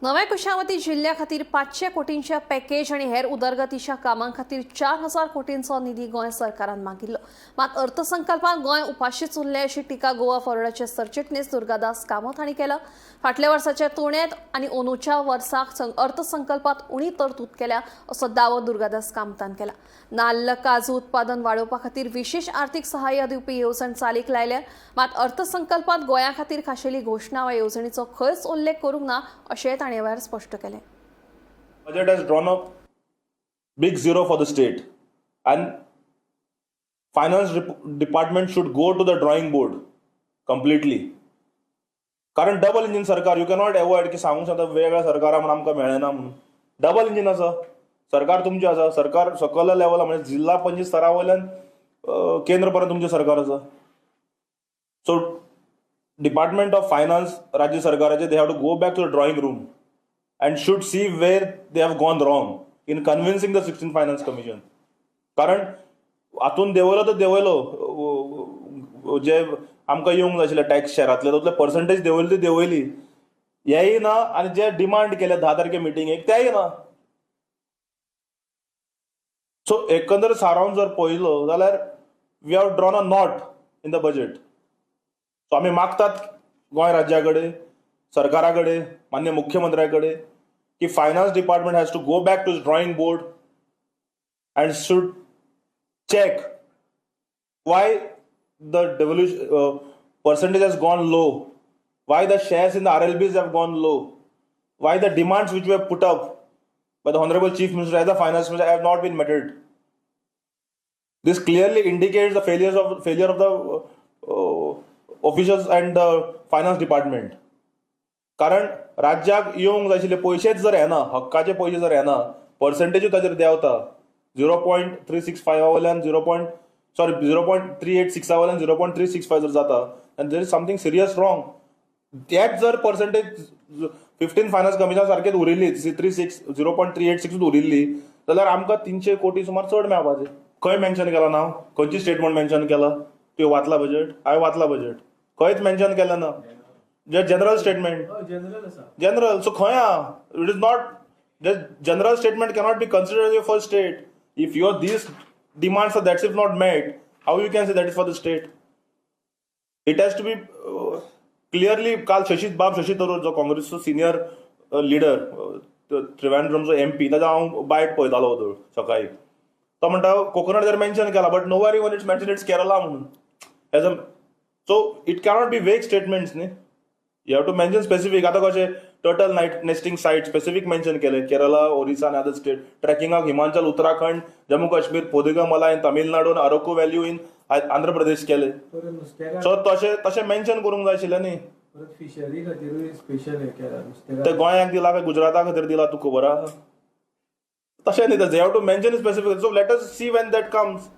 नव्या कुशावती जिल्ह्या खातीर 500 कोटींच्या पॅकेज आणि हेर उदरगतीच्या कामां खातीर 4000 कोटींचो निधी गोंय सरकारान मागिल्लो. मात अर्थसंकल्पात गोंय उपाशीच उरले अशी टिका गोवा फॉरवर्डाचे सरचिटणीस दुर्गादास कामत हांणी केला. फाटल्या वर्साच्या तुळनेत आनी अंदूच्या वर्साक अर्थसंकल्पात उणी तरतूद केल्या असो दावो दुर्गादास कामतान केला. नाल्ल काजू उत्पादन वाडोवपा खातीर विशेष आर्थीक सहाय्य दिवपी येवजण चालीक लायल्या. मात अर्थसंकल्पात गोंया खातीर खाशेली घोषणा वा येवजणीचो खंयच उल्लेख करूंक ना अशें ताणें ह्या वेळार स्पश्ट केलें. Budget has drawn up big zero for the state, and finance department should go to the drawing board completely. कारण डबल इंजिन सरकार, यू कॅनॉट अवॉइड की सांगूंक शकता वेगळ्या सरकारा म्हणून आमकां मेळना म्हणून. डबल इंजिन आसा, सरकार तुमचें आसा, सरकार सकल लेवला म्हणजे जिल्हा पंचायत स्तरा वयल्यान केंद्र पर्यंत तुमचें सरकार आसा. सो डिपार्टमेंट ऑफ फायनान्स राज्य सरकाराचे they have to go back to the drawing room and should see where they have gone wrong in convincing the 16th Finance Commission. कारण हातून देवयलो तर देवयलो जे आमकां येवंक जाय आशिल्ले टॅक्स शेअरांतले तातूंतले पर्संटेज देंवयली ती देंवयली, हेय ना, आनी जे डिमांड केले 10 तारखे मिटिंगेक तेय ना. सो एकंदर सारांश जर पळयलो जाल्यार we have drawn a nought in the budget. So आमी मागतात गोंय राज्या कडेन, सरकारा कडेन, मान्य मुख्यमंत्र्या कडेन की finance department has to go back to drawing board and should check why the percentage has gone low, why the shares in the RLBs have gone low, why the demands which were put up by the Honorable Chief Minister as the Finance Minister have not been met. This clearly indicates the failure of the officials and the Finance Department. कारण राज्याक येवंक जाय आशिल्ले पयशेच जर येना, हक्काचे पयशे जर येना, पर्संटेजूय ताचेर देंवता 0.365 वयल्यान 0.386 वयल्यान 0.365 जर जाता, आनी there is something serious wrong. तेच जर पर्संटेज 15 फायनान्स कमिशन सारकेच उरिल्ली, 0.386 उरिल्ली जाल्यार आमकां 300 कोटी सुमार चड मेळपाचें. खंय मेन्शन केला नांव, खंयची स्टेटमेंट मेन्शन केला? तुवें वाचला बजेट? हांवें वाचला बजेट, खंयच मेन्शन केलें ना. General statement, general. सो खंय it is not, general statement cannot be considered as for state. If your these demands are that's if not met, how you can say that is for the state? It has to be clearly. काल शशी थरूर जो काँग्रेसचो senior leader, त्रिवेंद्रमचो MP, ताचा हांव बायट पळयतालो होतो सकाळी. तो म्हणटा कोकोनट जर मेन्शन केला, but nowhere even it's mention it's Kerala म्हणून. As a so it cannot be vague statements न्ही. You have to mention specific. आता कशें turtle nesting site specific mention केले, केरला, ओरिसा आणि अदर स्टेट. ट्रेकिंगाक Himachal, Uttarakhand, Jammu Kashmir, Podhigaimala in Tamil Nadu, Araku valley in Andhra Pradesh केले. So तशें mention करूंक जाय आशिल्लें न्ही. फिशरी खातीर स्पेशल ते गोंयाक दिला काय गुजराता खातीर दिला तुका खबर आहा? तशें न्ही. They have to mention specific. So let us see when that comes.